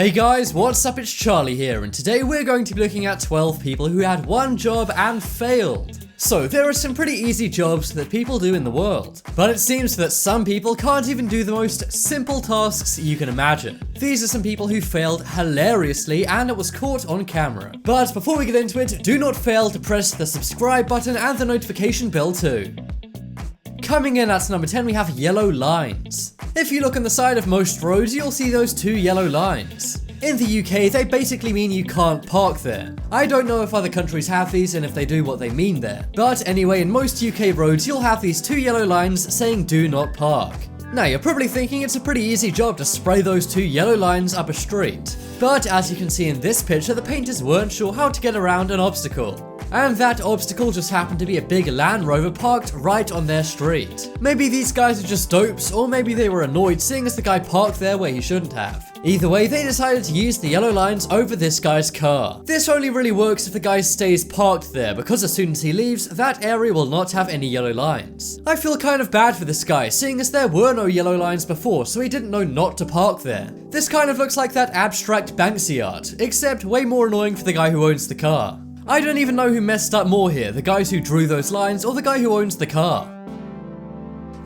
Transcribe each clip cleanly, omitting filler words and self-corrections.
Hey guys, what's up? It's Charlie here, and today we're going to be looking at 12 people who had one job and failed. So there are some pretty easy jobs that people do in the world, but it seems that some people can't even do the most simple tasks you can imagine. These are some people who failed hilariously and it was caught on camera. But before we get into it, do not fail to press the subscribe button and the notification bell too. Coming in at number 10 we have yellow lines. If you look on the side of most roads, you'll see those two yellow lines. In the UK, they basically mean you can't park there. I don't know if other countries have these and if they do what they mean there. But anyway, in most UK roads, you'll have these two yellow lines saying do not park. Now you're probably thinking it's a pretty easy job to spray those two yellow lines up a street. But as you can see in this picture, the painters weren't sure how to get around an obstacle. And that obstacle just happened to be a big Land Rover parked right on their street. Maybe these guys are just dopes, or maybe they were annoyed seeing as the guy parked there where he shouldn't have. Either way, they decided to use the yellow lines over this guy's car. This only really works if the guy stays parked there, because as soon as he leaves, that area will not have any yellow lines. I feel kind of bad for this guy, seeing as there were no yellow lines before, so he didn't know not to park there. This kind of looks like that abstract Banksy art, except way more annoying for the guy who owns the car. I don't even know who messed up more here, the guys who drew those lines or the guy who owns the car.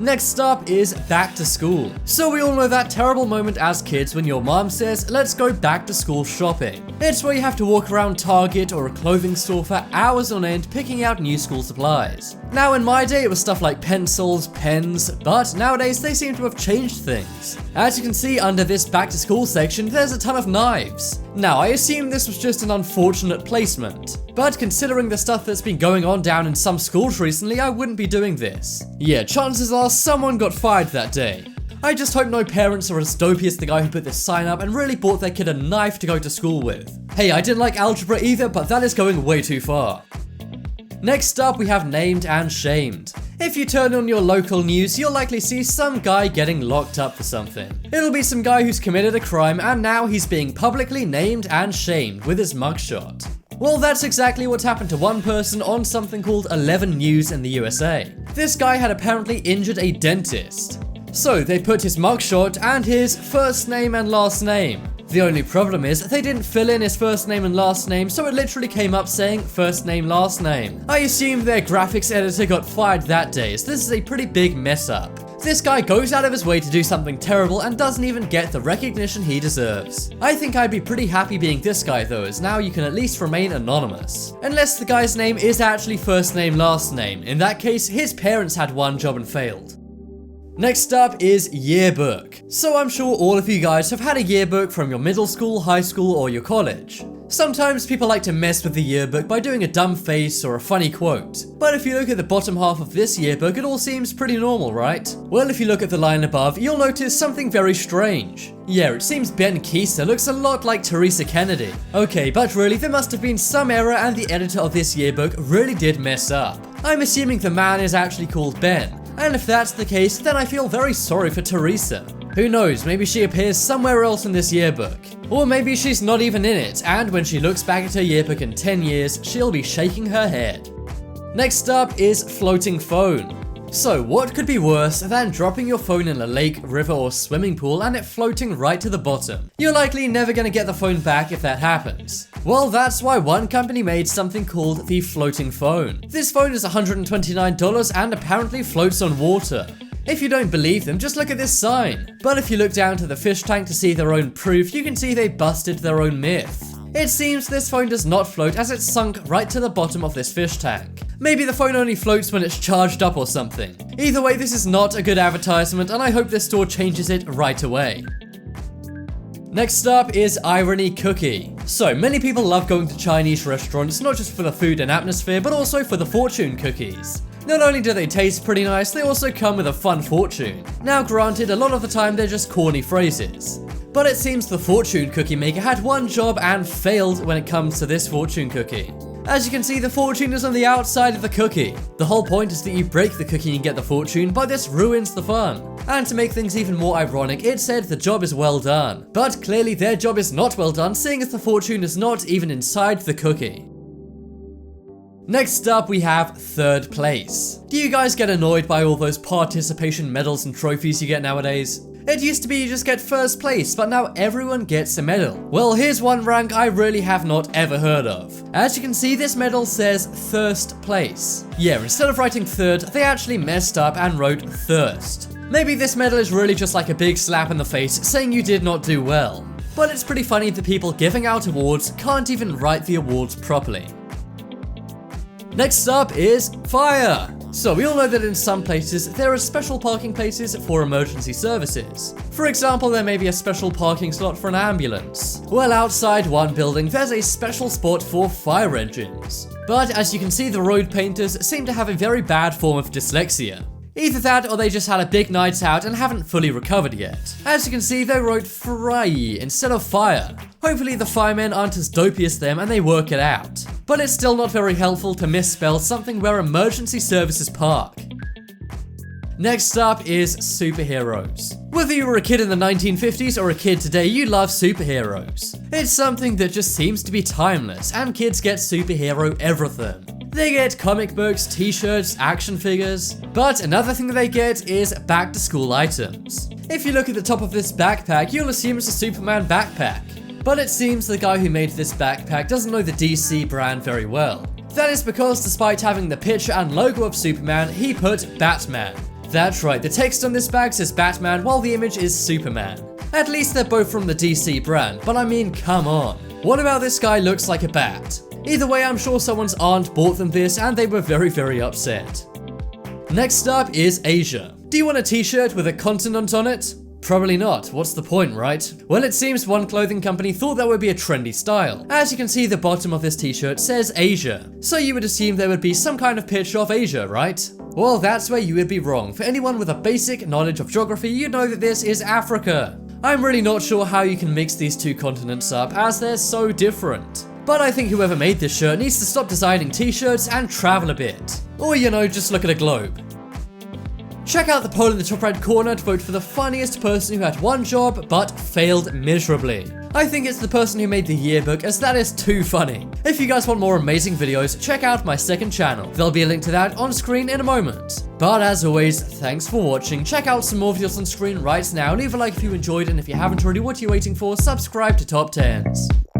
Next up is back to school. So we all know that terrible moment as kids when your mom says, let's go back to school shopping. It's where you have to walk around Target or a clothing store for hours on end picking out new school supplies. Now in my day it was stuff like pencils, pens, but nowadays they seem to have changed things. As you can see under this back to school section, there's a ton of knives. Now I assume this was just an unfortunate placement, but considering the stuff that's been going on down in some schools recently, I wouldn't be doing this. Yeah, chances are someone got fired that day. I just hope no parents are as dopey as the guy who put this sign up and really bought their kid a knife to go to school with. Hey, I didn't like algebra either, but that is going way too far. Next up, we have named and shamed. If you turn on your local news, you'll likely see some guy getting locked up for something. It'll be some guy who's committed a crime and now he's being publicly named and shamed with his mugshot. Well, that's exactly what happened to one person on something called 11 News in the USA. This guy had apparently injured a dentist. So they put his mugshot and his first name and last name. The only problem is they didn't fill in his first name and last name, so it literally came up saying first name, last name. I assume their graphics editor got fired that day, so this is a pretty big mess up. This guy goes out of his way to do something terrible and doesn't even get the recognition he deserves. I think I'd be pretty happy being this guy though, as now you can at least remain anonymous. Unless the guy's name is actually first name, last name. In that case, his parents had one job and failed. Next up is yearbook. So I'm sure all of you guys have had a yearbook from your middle school, high school, or your college. Sometimes people like to mess with the yearbook by doing a dumb face or a funny quote. But if you look at the bottom half of this yearbook, it all seems pretty normal, right? Well, if you look at the line above, you'll notice something very strange. Yeah, it seems Ben Keiser looks a lot like Teresa Kennedy. Okay, but really, there must have been some error and the editor of this yearbook really did mess up. I'm assuming the man is actually called Ben. And if that's the case, then I feel very sorry for Teresa. Who knows, maybe she appears somewhere else in this yearbook. Or maybe she's not even in it, and when she looks back at her yearbook in 10 years, she'll be shaking her head. Next up is floating phone. So what could be worse than dropping your phone in a lake, river, or swimming pool and it floating right to the bottom? You're likely never gonna get the phone back if that happens. Well, that's why one company made something called the floating phone. This phone is $129 and apparently floats on water. If you don't believe them, just look at this sign. But if you look down to the fish tank to see their own proof, you can see they busted their own myth. It seems this phone does not float as it's sunk right to the bottom of this fish tank. Maybe the phone only floats when it's charged up or something. Either way, this is not a good advertisement and I hope this store changes it right away. Next up is irony cookie. So many people love going to Chinese restaurants, not just for the food and atmosphere, but also for the fortune cookies. Not only do they taste pretty nice, they also come with a fun fortune. Now granted, a lot of the time they're just corny phrases. But it seems the fortune cookie maker had one job and failed when it comes to this fortune cookie. As you can see, the fortune is on the outside of the cookie. The whole point is that you break the cookie and get the fortune, but this ruins the fun. And to make things even more ironic, it said the job is well done. But clearly their job is not well done, seeing as the fortune is not even inside the cookie. Next up, we have third place. Do you guys get annoyed by all those participation medals and trophies you get nowadays? It used to be you just get first place, but now everyone gets a medal. Well, here's one rank I really have not ever heard of. As you can see, this medal says thirst place. Yeah, instead of writing third, they actually messed up and wrote thirst. Maybe this medal is really just like a big slap in the face saying you did not do well. But it's pretty funny that people giving out awards can't even write the awards properly. Next up is fire. So we all know that in some places there are special parking places for emergency services. For example, there may be a special parking slot for an ambulance. Well, outside one building there's a special spot for fire engines. But as you can see, the road painters seem to have a very bad form of dyslexia. Either that or they just had a big night out and haven't fully recovered yet. As you can see, they wrote fry instead of fire. Hopefully the firemen aren't as dopey as them and they work it out. But it's still not very helpful to misspell something where emergency services park. Next up is superheroes. Whether you were a kid in the 1950s or a kid today, you love superheroes. It's something that just seems to be timeless, and kids get superhero everything. They get comic books, t-shirts, action figures, but another thing that they get is back to school items. If you look at the top of this backpack, you'll assume it's a Superman backpack. But it seems the guy who made this backpack doesn't know the DC brand very well. That is because despite having the picture and logo of Superman, he put Batman. That's right, the text on this bag says Batman while the image is Superman. At least they're both from the DC brand, but I mean, come on. What about this guy looks like a bat? Either way, I'm sure someone's aunt bought them this and they were very upset. Next up is Asia. Do you want a t-shirt with a continent on it? Probably not. What's the point, right? Well, it seems one clothing company thought that would be a trendy style. As you can see, the bottom of this t-shirt says Asia. So you would assume there would be some kind of picture of Asia, right? Well, that's where you would be wrong. For anyone with a basic knowledge of geography, you'd know that this is Africa. I'm really not sure how you can mix these two continents up, as they're so different. But I think whoever made this shirt needs to stop designing t-shirts and travel a bit. Or, you know, just look at a globe. Check out the poll in the top right corner to vote for the funniest person who had one job but failed miserably. I think it's the person who made the yearbook, as that is too funny. If you guys want more amazing videos, check out my second channel. There'll be a link to that on screen in a moment. But as always, thanks for watching. Check out some more videos on screen right now. Leave a like if you enjoyed, and if you haven't already, what are you waiting for? Subscribe to Top 10s.